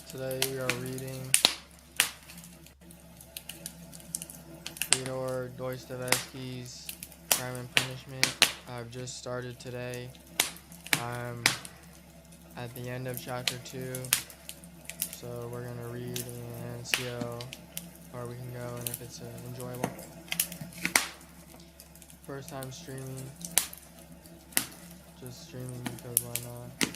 Today we are reading Fyodor Dostoevsky's Crime and Punishment. I've just started today. I'm at the end of chapter 2, so we're going to read and see how far we can go and if it's enjoyable. First time streaming, just streaming because why not?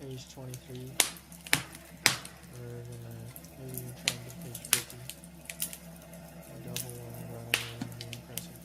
Page 23. We're gonna maybe try and get page 50. A double and right away would be impressive.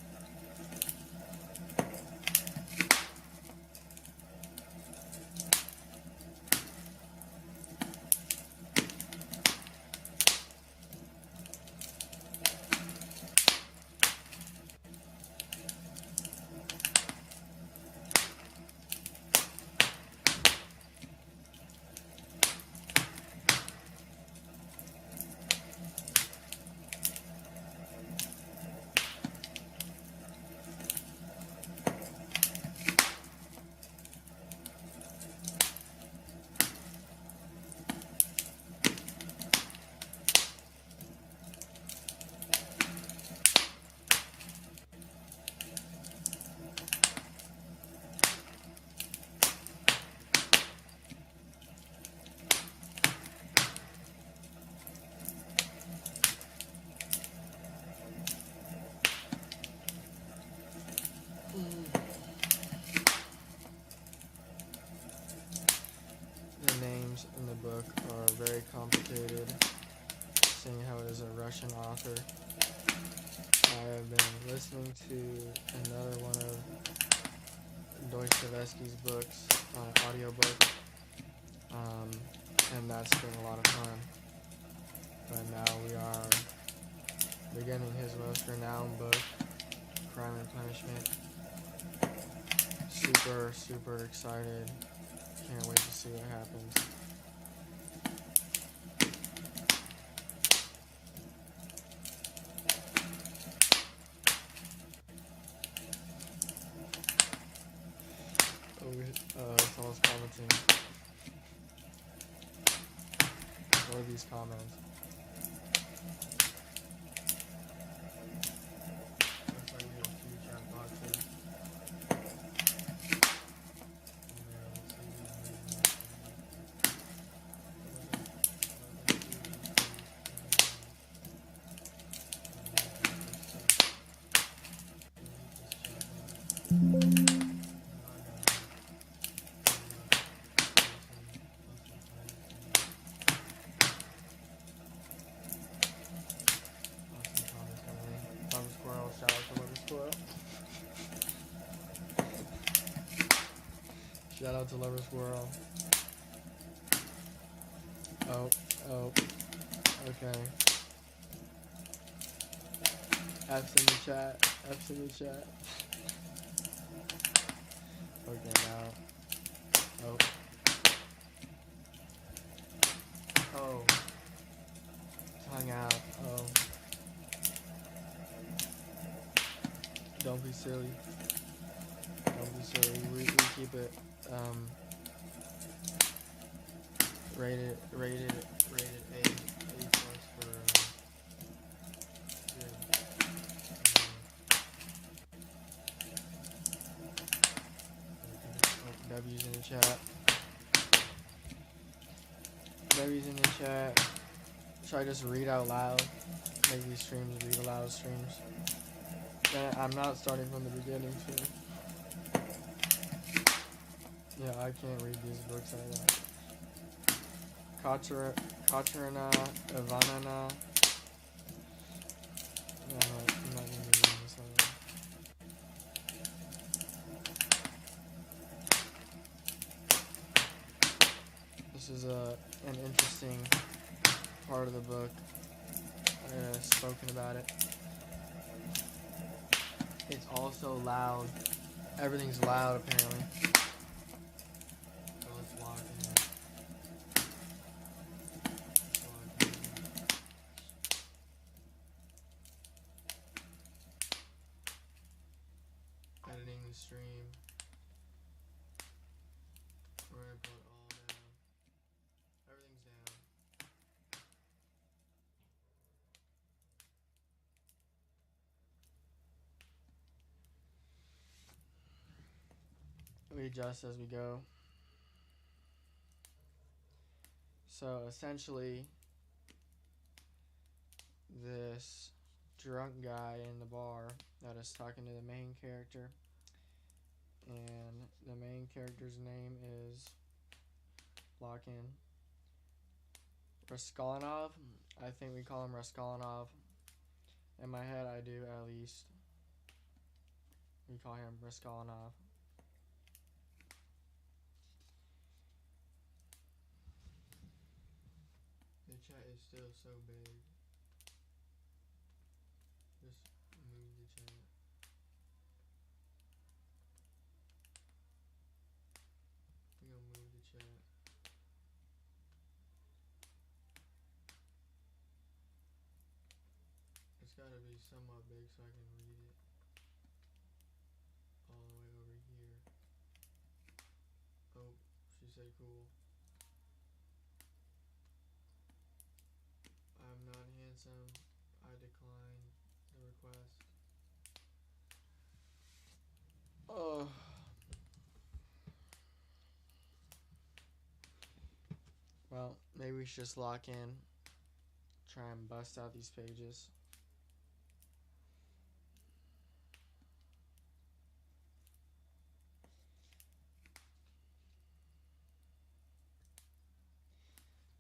The names in the book are very complicated, seeing how it is a Russian author. I have been listening to another one of Dostoevsky's books on an audiobook, and that's been a lot of fun. But now we are beginning his most renowned book, Crime and Punishment. Super excited. Can't wait to see what happens. Someone's commenting. What are these comments? Looks like we have two chat boxes. Shout out to Lover Squirrel. Oh, okay. F's in the chat. F's in the chat. Okay, now. Oh. Oh. Tongue out. Oh. Don't be silly. Don't be silly. We keep it rated A plus for good. W's in the chat. W's in the chat. Should I just read out loud? Make these streams read aloud streams. I'm not starting from the beginning too. Yeah, I can't read these books out loud. Katarina Ivanina. No, I'm not gonna read this out loud. This is an interesting part of the book. Spoken about it. It's also loud. Everything's loud apparently. So let's log in. Editing the stream. We're gonna put it all down. Everything's down. We adjust as we go. So essentially, this drunk guy in the bar that is talking to the main character, and the main character's name is lock in Raskolnikov. I think we call him Raskolnikov. In my head, I do at least. We call him Raskolnikov. The chat is still so big. Just move the chat. We're gonna move the chat. It's gotta be somewhat big so I can read it. All the way over here. Oh, she said cool. I'm not handsome. I decline the request. Oh. Well, maybe we should just lock in. Try and bust out these pages.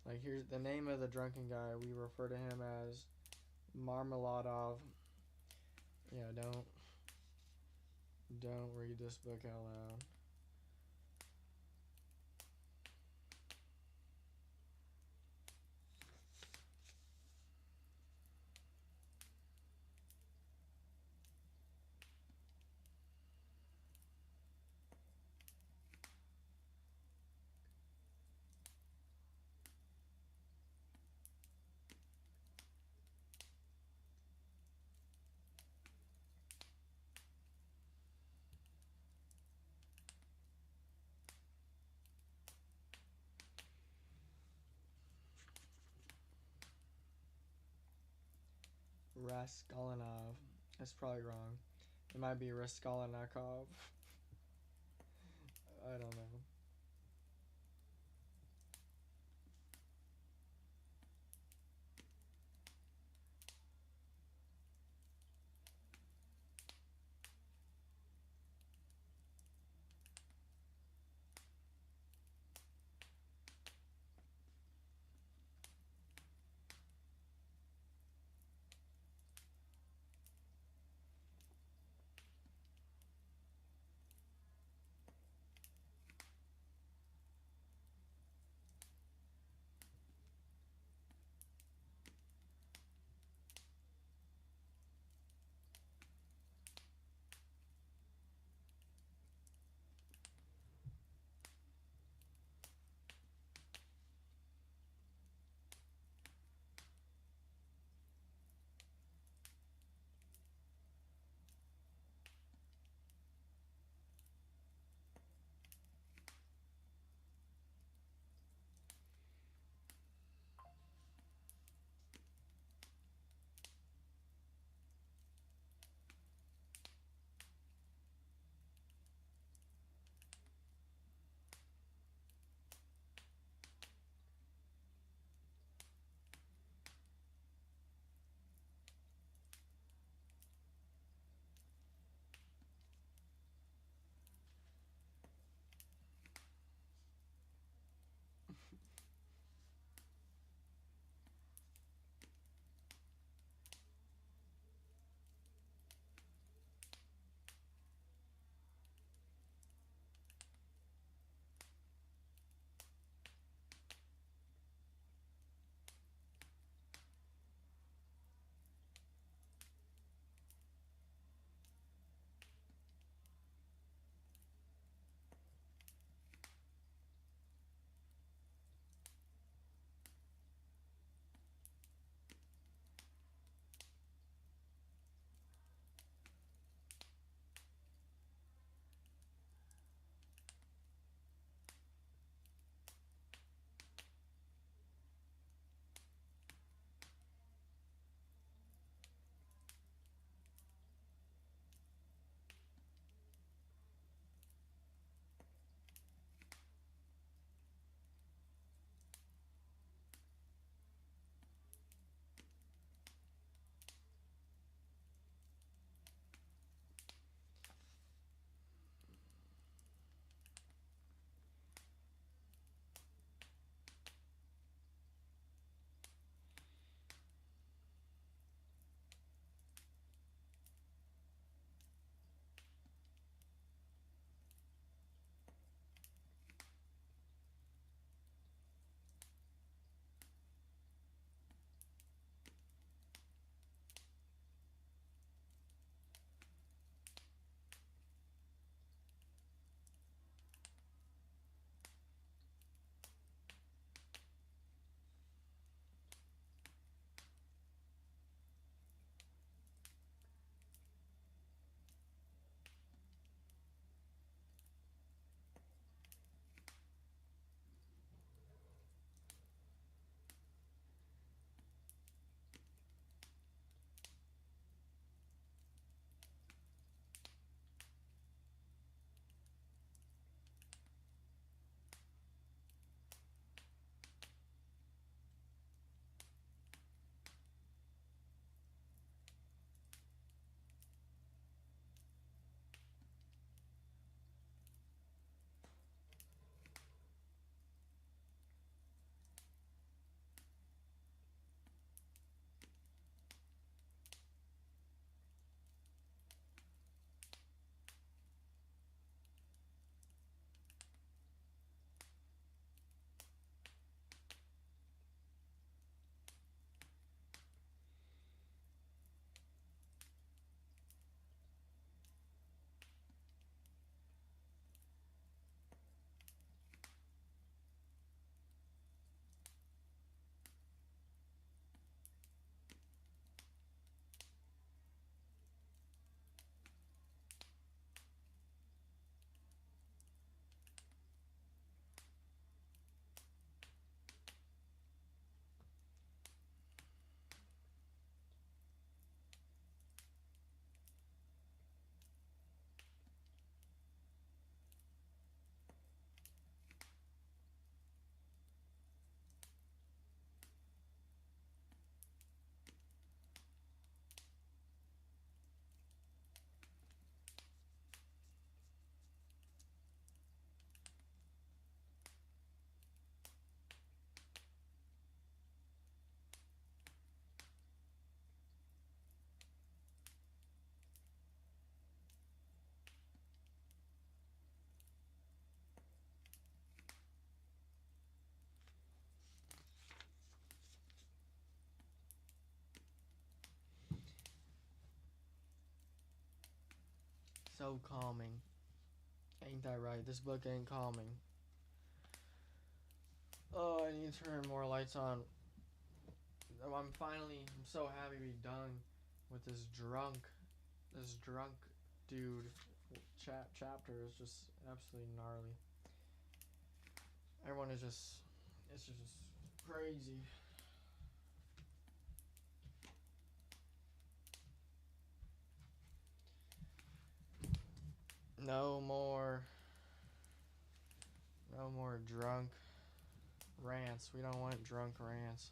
Like, here's the name of the drunken guy. We refer to him as Marmeladov. Yeah, don't read this book out loud. Raskolnikov. That's probably wrong. It might be Raskolnikov. I don't know. so calming. Ain't that right? This book ain't calming. Oh, I need to turn more lights on. I'm so happy to be done with this drunk dude. Chapter is just absolutely gnarly. Everyone is it's just crazy. No more drunk rants. We don't want drunk rants.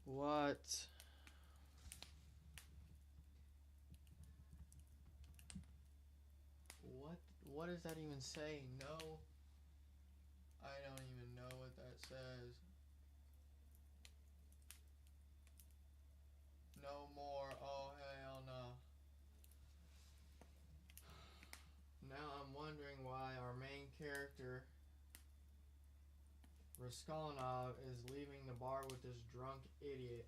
What? What does that even say? No. I don't even know what that says. No more. Oh, hell no. Now I'm wondering why our main character, Raskolnikov, is leaving the bar with this drunk idiot.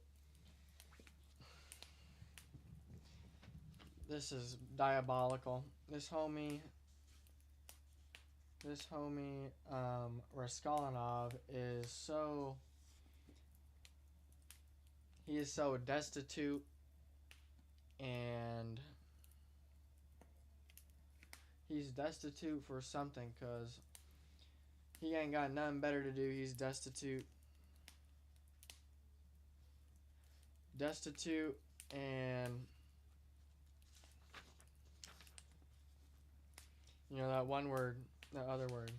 This is diabolical. This homie, Raskolnikov is so... He is so destitute and... He's destitute for something, because he ain't got nothing better to do. He's destitute. Destitute and... You know, that one word, that other word.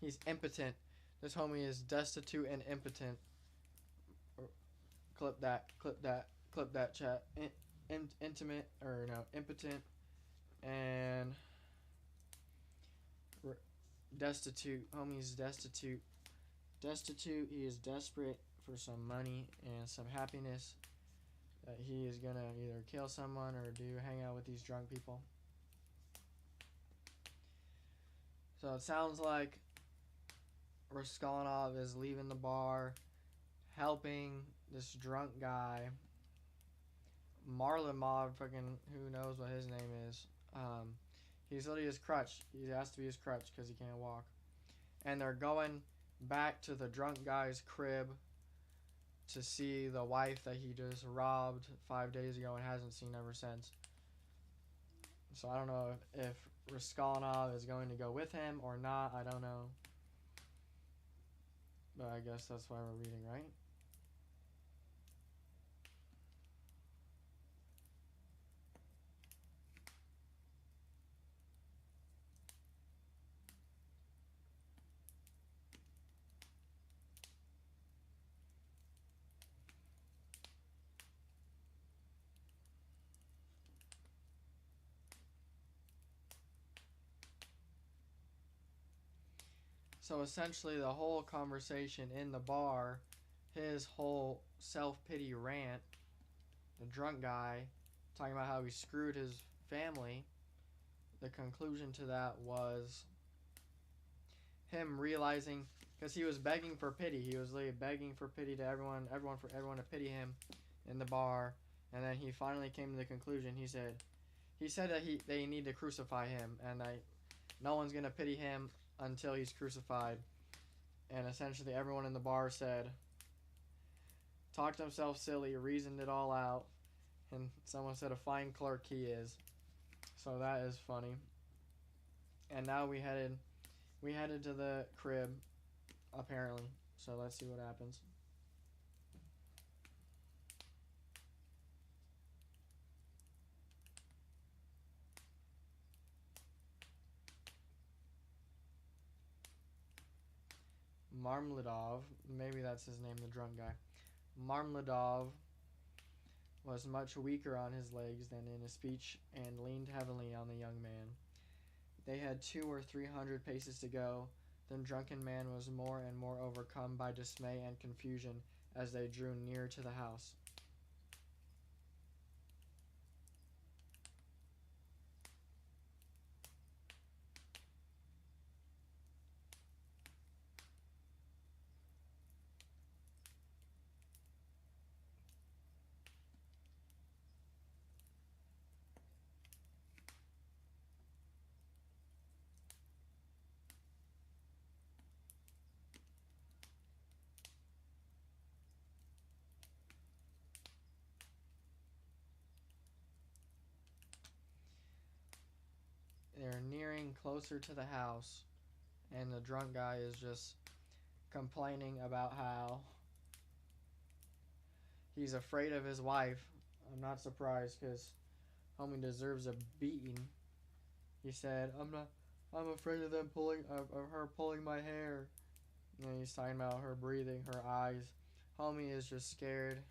He's impotent. This homie is destitute and impotent. Clip that, chat. Impotent and destitute. Homie's destitute. Destitute, he is desperate for some money and some happiness. That he is gonna either kill someone or hang out with these drunk people. So it sounds like Raskolnikov is leaving the bar, helping this drunk guy, Marlemov, fucking who knows what his name is. He's literally his crutch. He has to be his crutch because he can't walk. And they're going back to the drunk guy's crib to see the wife that he just robbed 5 days ago and hasn't seen ever since. So I don't know if Raskolnikov is going to go with him or not. I don't know. But I guess that's why we're reading, right? So essentially the whole conversation in the bar, his whole self-pity rant, the drunk guy talking about how he screwed his family, the conclusion to that was him realizing, because he was begging for pity. He was like begging for pity to everyone to pity him in the bar, and then he finally came to the conclusion. He said that they need to crucify him, and no one's gonna pity him until he's crucified. And essentially everyone in the bar talked himself silly, reasoned it all out, and someone said a fine clerk he is. So that is funny. And now we headed to the crib, apparently. So let's see what happens. Marmladov, maybe that's his name, the drunk guy. Marmladov was much weaker on his legs than in his speech and leaned heavily on the young man. They had 200 or 300 paces to go. The drunken man was more and more overcome by dismay and confusion as they drew near to the house. They're nearing closer to the house, and the drunk guy is just complaining about how he's afraid of his wife. I'm not surprised because homie deserves a beating. He said, I'm afraid of her pulling my hair." And he's talking about her breathing, her eyes. Homie is just scared,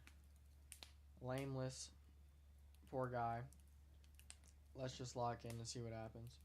lameless, poor guy. Let's just lock in and see what happens.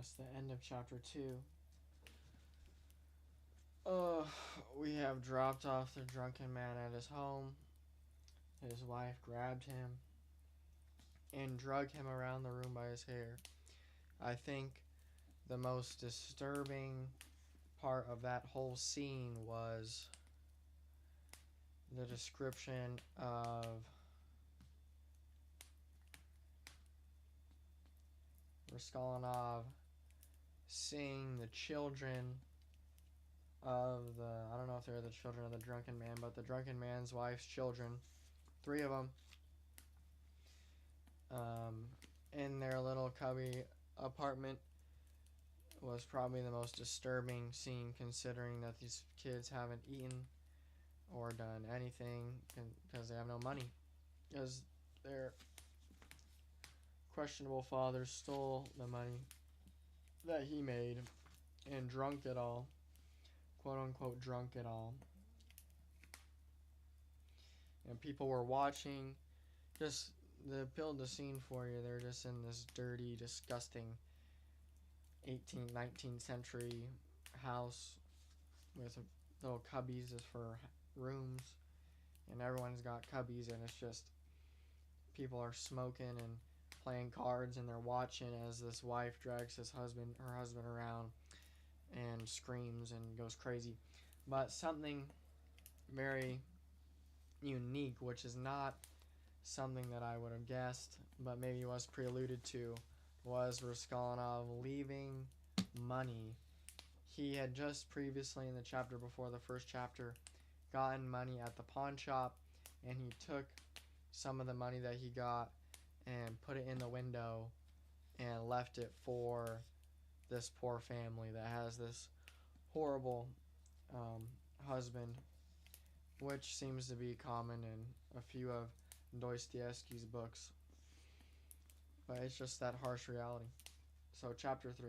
That's the end of chapter 2. We have dropped off the drunken man at his home. His wife grabbed him and drug him around the room by his hair. I think the most disturbing part of that whole scene was the description of Raskolnikov seeing the children of I don't know if they're the children of the drunken man, but the drunken man's wife's children, 3 of them, in their little cubby apartment was probably the most disturbing scene, considering that these kids haven't eaten or done anything because they have no money, because their questionable father stole the money that he made and drunk it all, quote unquote drunk it all, and people were watching. Just to build the scene for you, they're just in this dirty, disgusting 18th, 19th century house with little cubbies as for rooms, and everyone's got cubbies, and it's just people are smoking and playing cards, and they're watching as this wife drags her husband around and screams and goes crazy. But something very unique, which is not something that I would have guessed, but maybe was pre-alluded to, was Raskolnikov leaving money. He had just previously, in the chapter before the first chapter, gotten money at the pawn shop, and he took some of the money that he got and put it in the window and left it for this poor family that has this horrible husband, which seems to be common in a few of Dostoevsky's books. But it's just that harsh reality. So, chapter 3.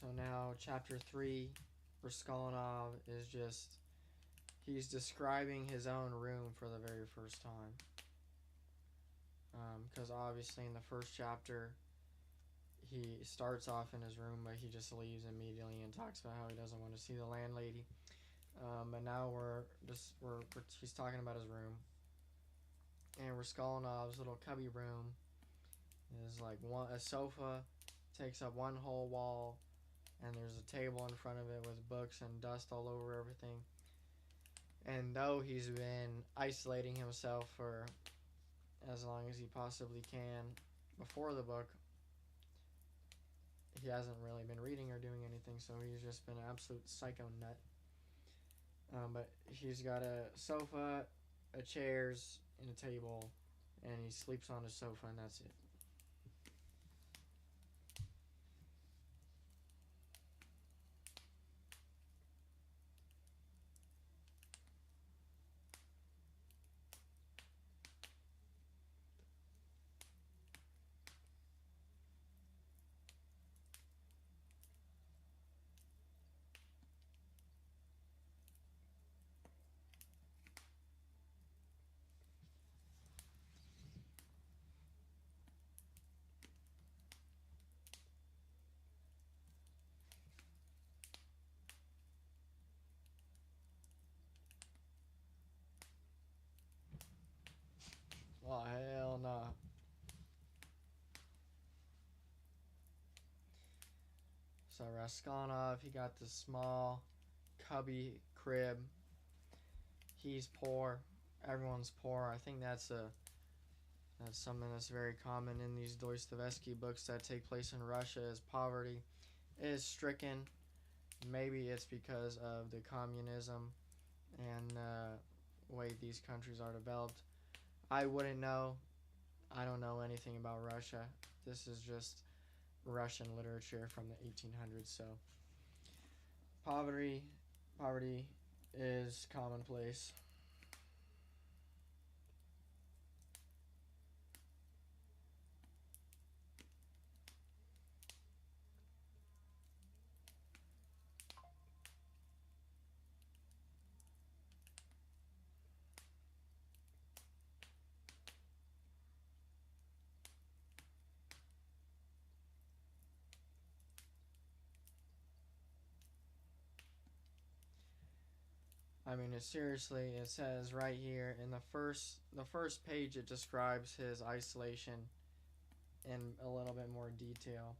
So now chapter 3, Raskolnikov is just, he's describing his own room for the very first time. Because obviously in the first chapter, he starts off in his room, but he just leaves immediately and talks about how he doesn't want to see the landlady. But now he's talking about his room. And Raskolnikov's little cubby room is like a sofa takes up one whole wall, and there's a table in front of it with books and dust all over everything. And though he's been isolating himself for as long as he possibly can before the book, he hasn't really been reading or doing anything, so he's just been an absolute psycho nut. But he's got a sofa, a chairs, and a table, and he sleeps on a sofa, and that's it. Oh, hell no. So Raskolnikov, he got this small cubby crib. He's poor. Everyone's poor. I think that's something that's very common in these Dostoevsky books that take place in Russia, is poverty is stricken. Maybe it's because of the communism and the way these countries are developed. I wouldn't know. I don't know anything about Russia. This is just Russian literature from the 1800s. So poverty is commonplace. I mean, seriously, it says right here in the first page, it describes his isolation in a little bit more detail.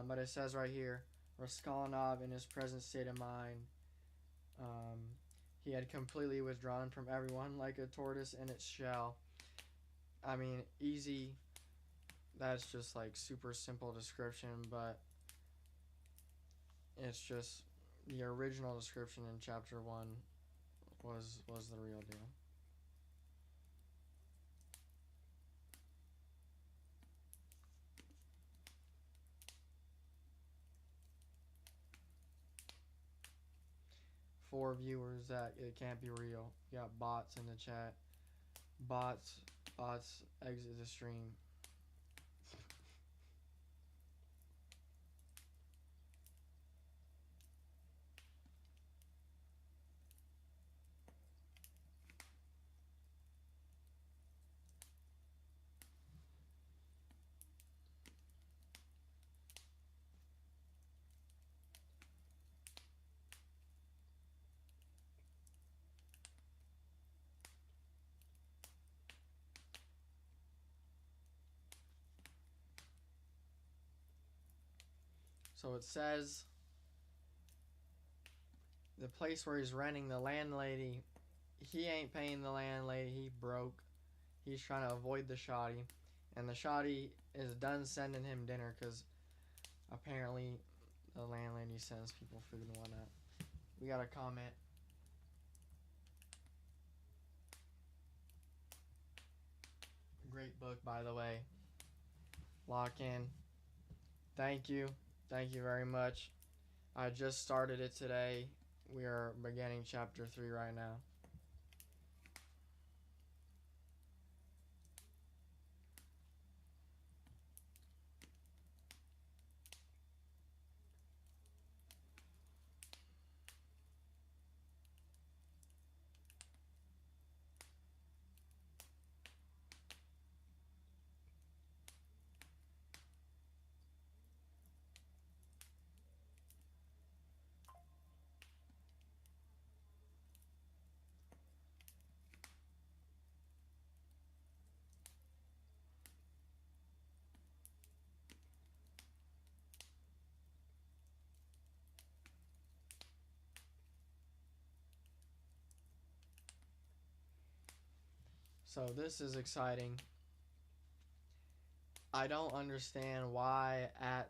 But it says right here, Raskolnikov, in his present state of mind, he had completely withdrawn from everyone like a tortoise in its shell. I mean, easy. That's just like super simple description, but it's just the original description in chapter 1 was the real deal. For viewers that it can't be real, you got bots in the chat. Bots exit the stream. So it says the place where he's renting, the landlady, he ain't paying the landlady, he broke. He's trying to avoid the shoddy. And the shoddy is done sending him dinner because apparently the landlady sends people food and whatnot. We got a comment. Great book, by the way. Lock in. Thank you. Thank you very much. I just started it today. We are beginning chapter 3 right now. So this is exciting. I don't understand why at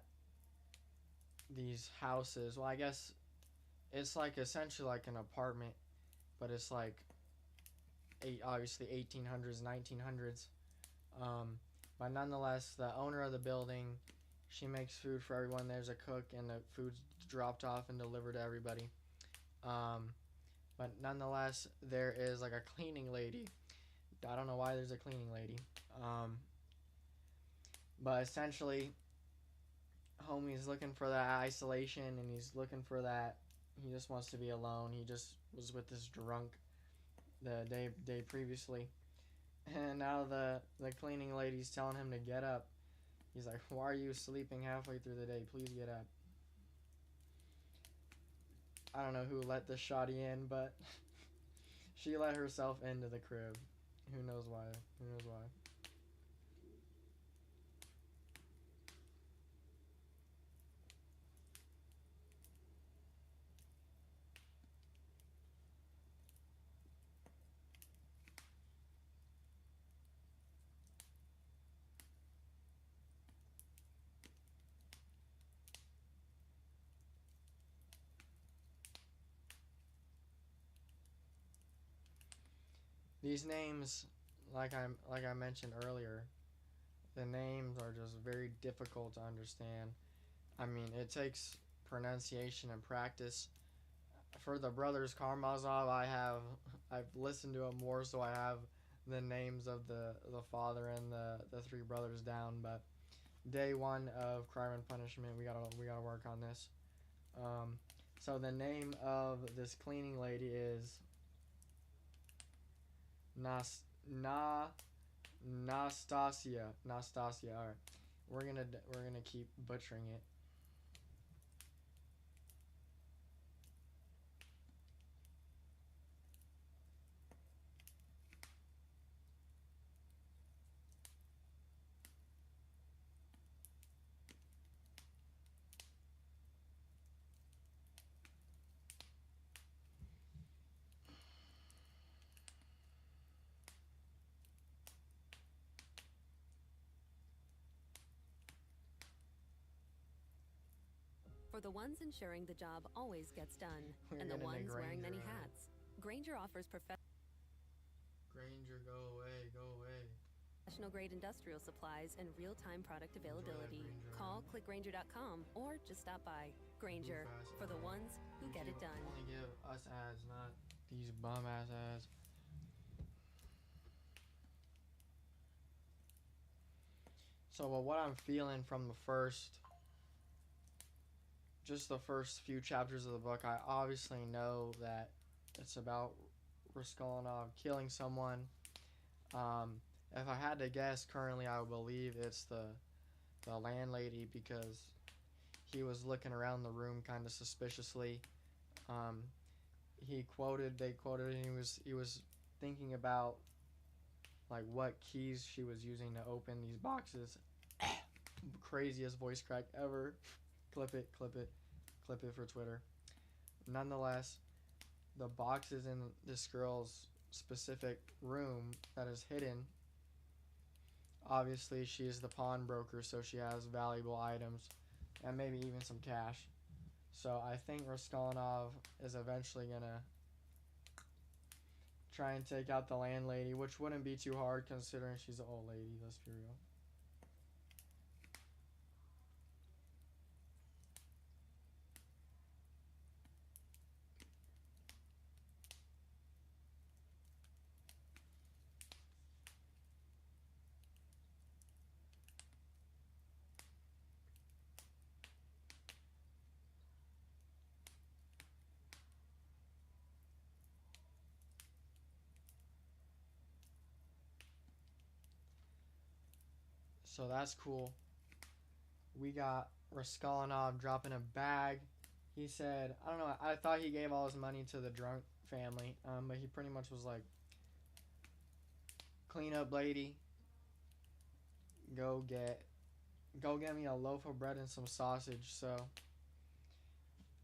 these houses, well, I guess it's like essentially like an apartment, but it's like obviously 1800s, 1900s. But nonetheless, the owner of the building, she makes food for everyone. There's a cook, and the food's dropped off and delivered to everybody. Um, but nonetheless, there is like a cleaning lady. I don't know why there's a cleaning lady. But essentially, homie's looking for that isolation, and he's looking for that. He just wants to be alone. He just was with this drunk the day previously, and now the cleaning lady's telling him to get up. He's like, "Why are you sleeping halfway through the day? Please get up." I don't know who let the shotty in, but she let herself into the crib. Who knows why? Who knows why? These names, like I mentioned earlier, the names are just very difficult to understand. I mean, it takes pronunciation and practice. For the brothers Karamazov, I've listened to it more, so I have the names of the father and the three brothers down. But day one of Crime and Punishment, we gotta work on this. Um, so the name of this cleaning lady is Nas Na Nastasia. Nastasia. All right, we're gonna keep butchering it. For the ones ensuring the job always gets done, We're and the gonna make ones wearing many Granger hats, Grainger offers Granger, go away, go away. professional-grade industrial supplies and real-time product Enjoy that availability. Granger Call ad. clickgrainger.com or just stop by. Grainger, Goof ass for the ad. ones who get it YouTube done. only give us ads, not these bum ass ads. So, well, what I'm feeling from just the first few chapters of the book, I obviously know that it's about Raskolnikov killing someone. If I had to guess, currently I would believe it's the landlady because he was looking around the room kind of suspiciously. Um, they quoted, and he was thinking about like what keys she was using to open these boxes. Craziest voice crack ever. Clip it, clip it, clip it for Twitter. Nonetheless, the boxes in this girl's specific room that is hidden. Obviously, she is the pawnbroker, so she has valuable items and maybe even some cash. So I think Raskolnikov is eventually gonna try and take out the landlady, which wouldn't be too hard considering she's an old lady. Let's be real. So that's cool. We got Raskolnikov dropping a bag. He said, I don't know, I thought he gave all his money to the drunk family, but he pretty much was like, clean up lady, go get go get me a loaf of bread and some sausage. So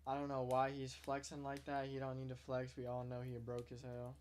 I don't know why he's flexing like that. He don't need to flex. We all know he broke as hell.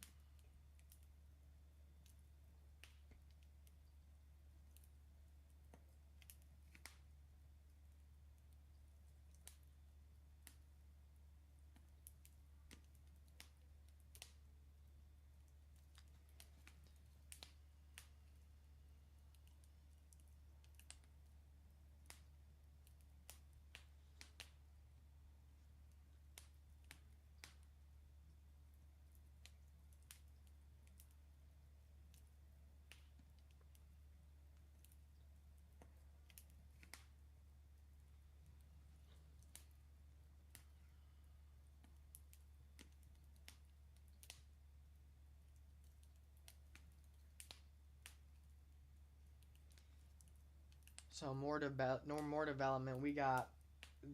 So more development. We got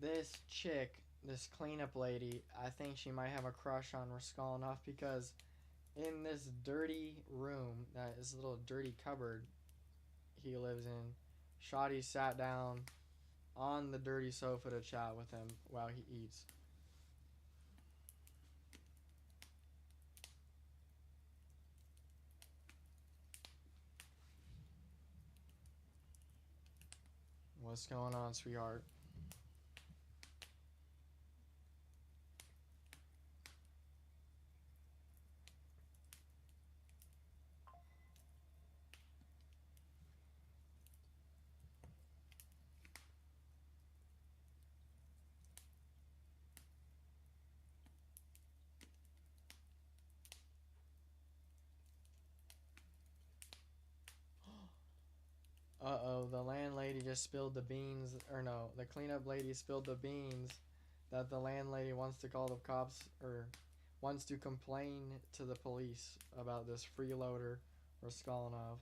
this chick, this cleanup lady. I think she might have a crush on Raskolnikov because in this dirty room, that is a little dirty cupboard he lives in, Shoddy sat down on the dirty sofa to chat with him while he eats. What's going on, sweetheart? Uh-oh, the landlady just spilled the beans, or no, the cleanup lady spilled the beans that the landlady wants to call the cops, or wants to complain to the police about this freeloader, Raskolnikov.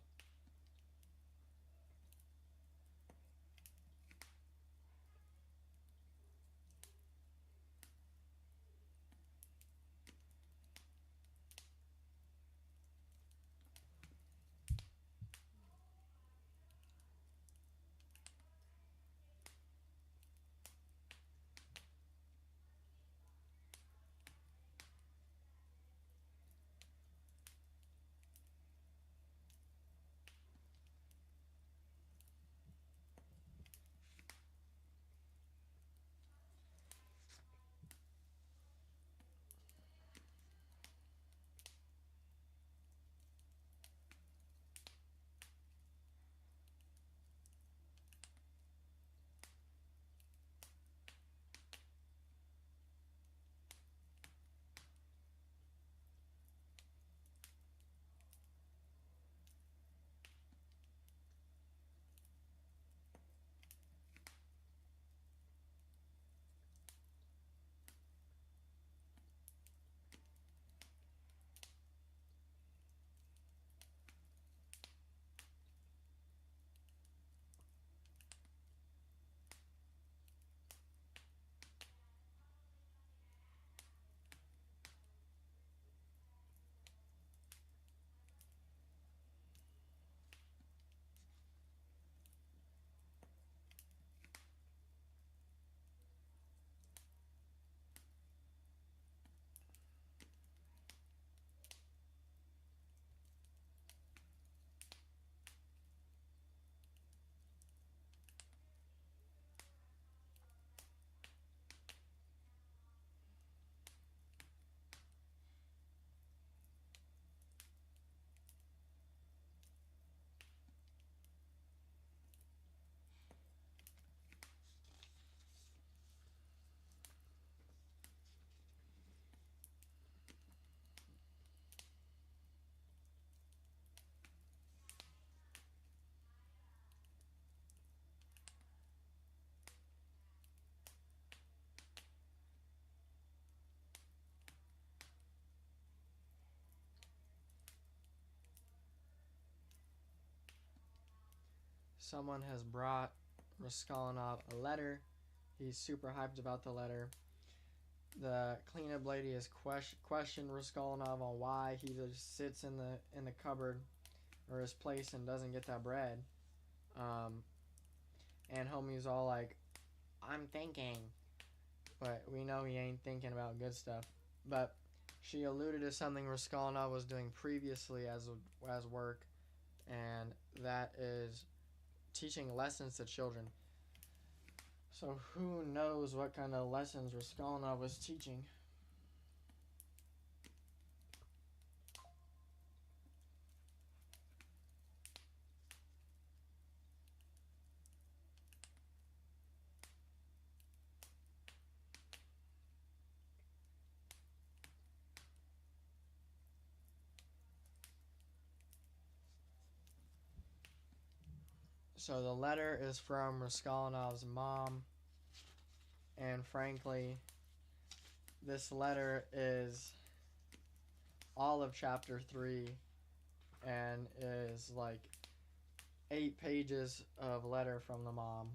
Someone has brought Raskolnikov a letter. He's super hyped about the letter. The cleanup lady has questioned Raskolnikov on why he just sits in the cupboard or his place and doesn't get that bread. And homie's all like, "I'm thinking," but we know he ain't thinking about good stuff. But she alluded to something Raskolnikov was doing previously as work, and that is teaching lessons to children. So who knows what kind of lessons Raskolnikov was teaching? So the letter is from Raskolnikov's mom, and frankly, this letter is all of chapter 3 and is like 8 pages of letter from the mom.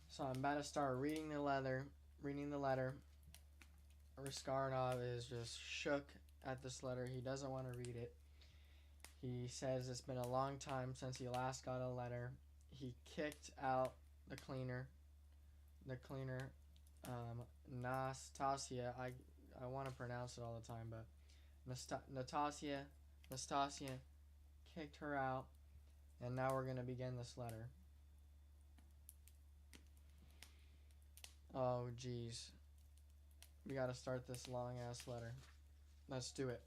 So I'm about to start reading the letter. Raskolnikov is just shook at this letter. He doesn't want to read it. He says it's been a long time since he last got a letter. He kicked out the cleaner. Nastasia. I want to pronounce it all the time, but Nastasia kicked her out, and now we're gonna begin this letter. Oh, geez. We gotta start this long-ass letter. Let's do it.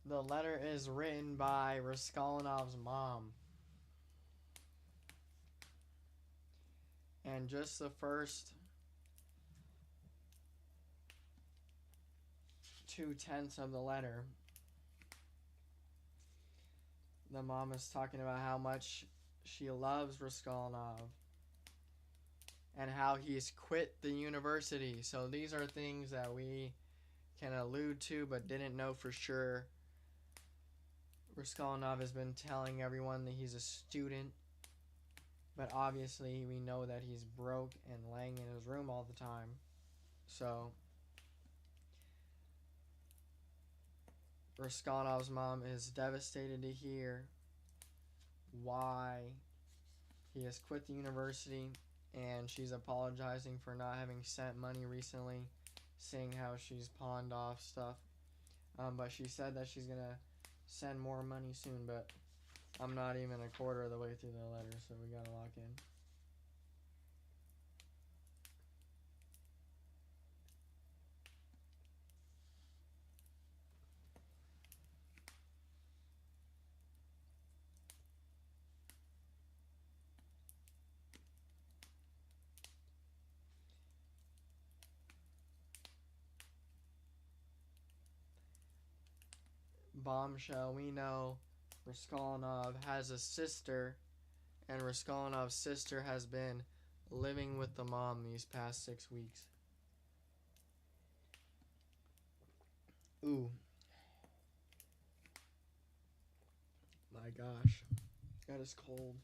The letter is written by Raskolnikov's mom. And just the first 2/10 of the letter, the mom is talking about how much she loves Raskolnikov and how he's quit the university. So these are things that we can allude to but didn't know for sure. Raskolnikov has been telling everyone that he's a student, but obviously we know that he's broke and laying in his room all the time. So Raskolnikov's mom is devastated to hear why he has quit the university, and she's apologizing for not having sent money recently, seeing how she's pawned off stuff. But she said that she's gonna send more money soon, but I'm not even a quarter of the way through the letter, so we gotta lock in. Bombshell, we know Raskolnikov has a sister, and Raskolnikov's sister has been living with the mom these past 6 weeks. Ooh. My gosh. That is cold.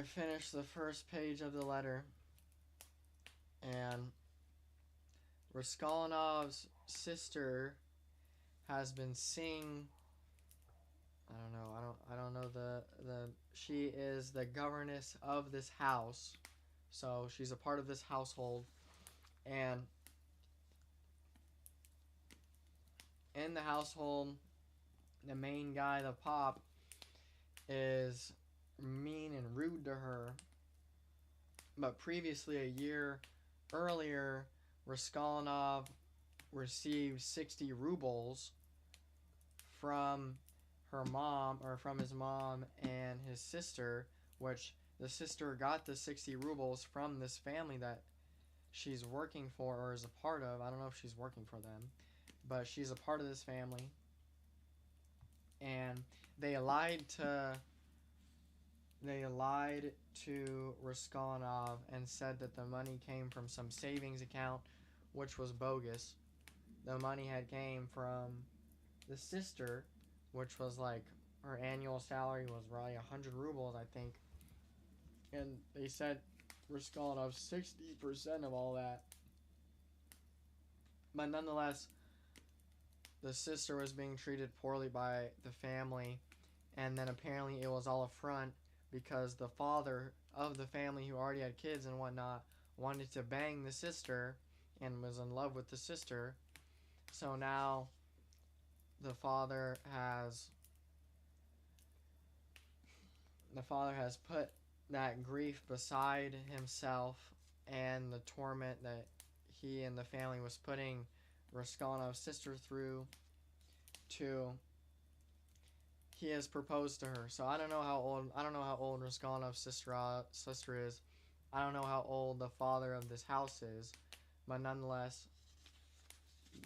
finished the first page of the letter, and Raskolnikov's sister has been seeing. I don't know the. She is the governess of this house, so she's a part of this household, and in the household, the main guy, the pop, is mean and rude to her. But previously, a year earlier, Raskolnikov received 60 rubles from her mom, or from his mom and his sister, which the sister got the 60 rubles from this family that she's working for or is a part of. I don't know if she's working for them, but she's a part of this family. And they lied to Raskolnikov and said that the money came from some savings account, which was bogus. The money had came from the sister, which was like her annual salary was probably 100 rubles, I think. And they said Raskolnikov 60% of all that. But nonetheless, the sister was being treated poorly by the family, and then apparently it was all a front because the father of the family, who already had kids and whatnot, wanted to bang the sister and was in love with the sister. So now the father has put that grief beside himself and the torment that he and the family was putting Raskolnikov's sister through. He has proposed to her. So I don't know how old Raskolnikov's sister is. I don't know how old the father of this house is, but nonetheless,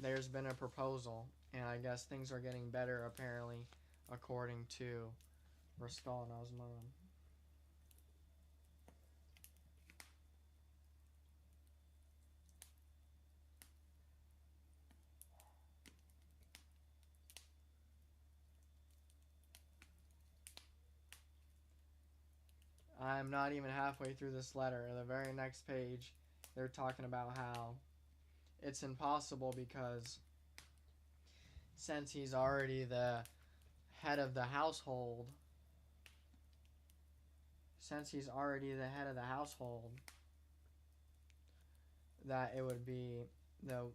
there's been a proposal, and I guess things are getting better apparently, according to Raskolnikov's mom. I'm not even halfway through this letter. In the very next page, they're talking about how it's impossible because since he's already the head of the household, that it would be the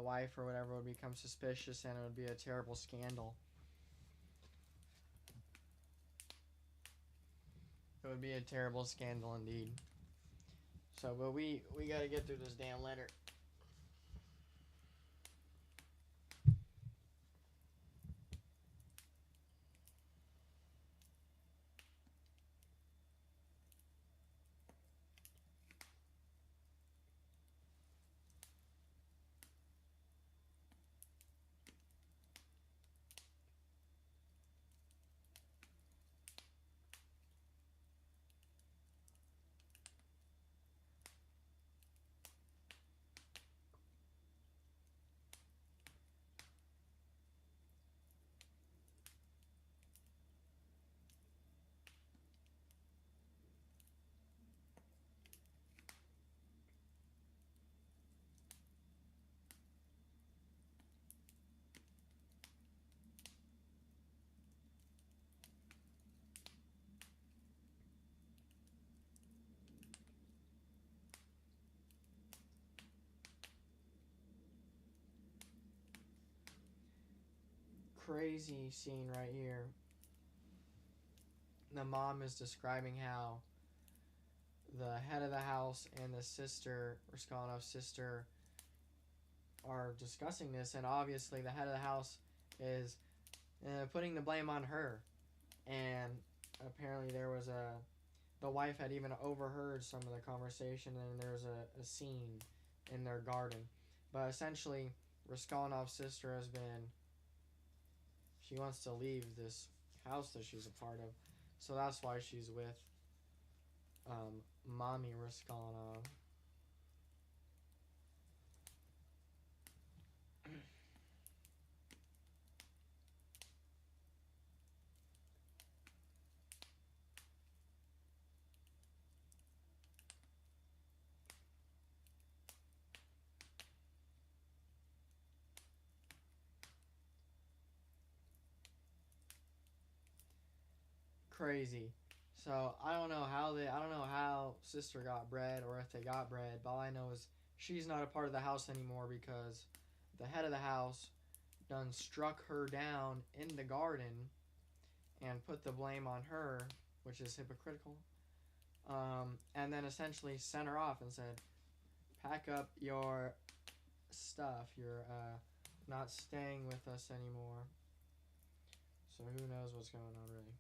wife or whatever would become suspicious and it would be a terrible scandal. It would be a terrible scandal indeed. So, but we gotta get through this damn letter. Crazy scene right here. The mom is describing how the head of the house and the sister, Raskolnikov's sister, are discussing this, and obviously the head of the house is putting the blame on her. And apparently the wife had even overheard some of the conversation, and there was a scene in their garden. But essentially, Raskolnikov's sister she wants to leave this house that she's a part of. So that's why she's with Mommy Raskolnikov. crazy. So I don't know how sister got bred or if they got bred, but all I know is she's not a part of the house anymore because the head of the house done struck her down in the garden and put the blame on her, which is hypocritical. And then essentially sent her off and said, pack up your stuff. You're not staying with us anymore. So who knows what's going on, really.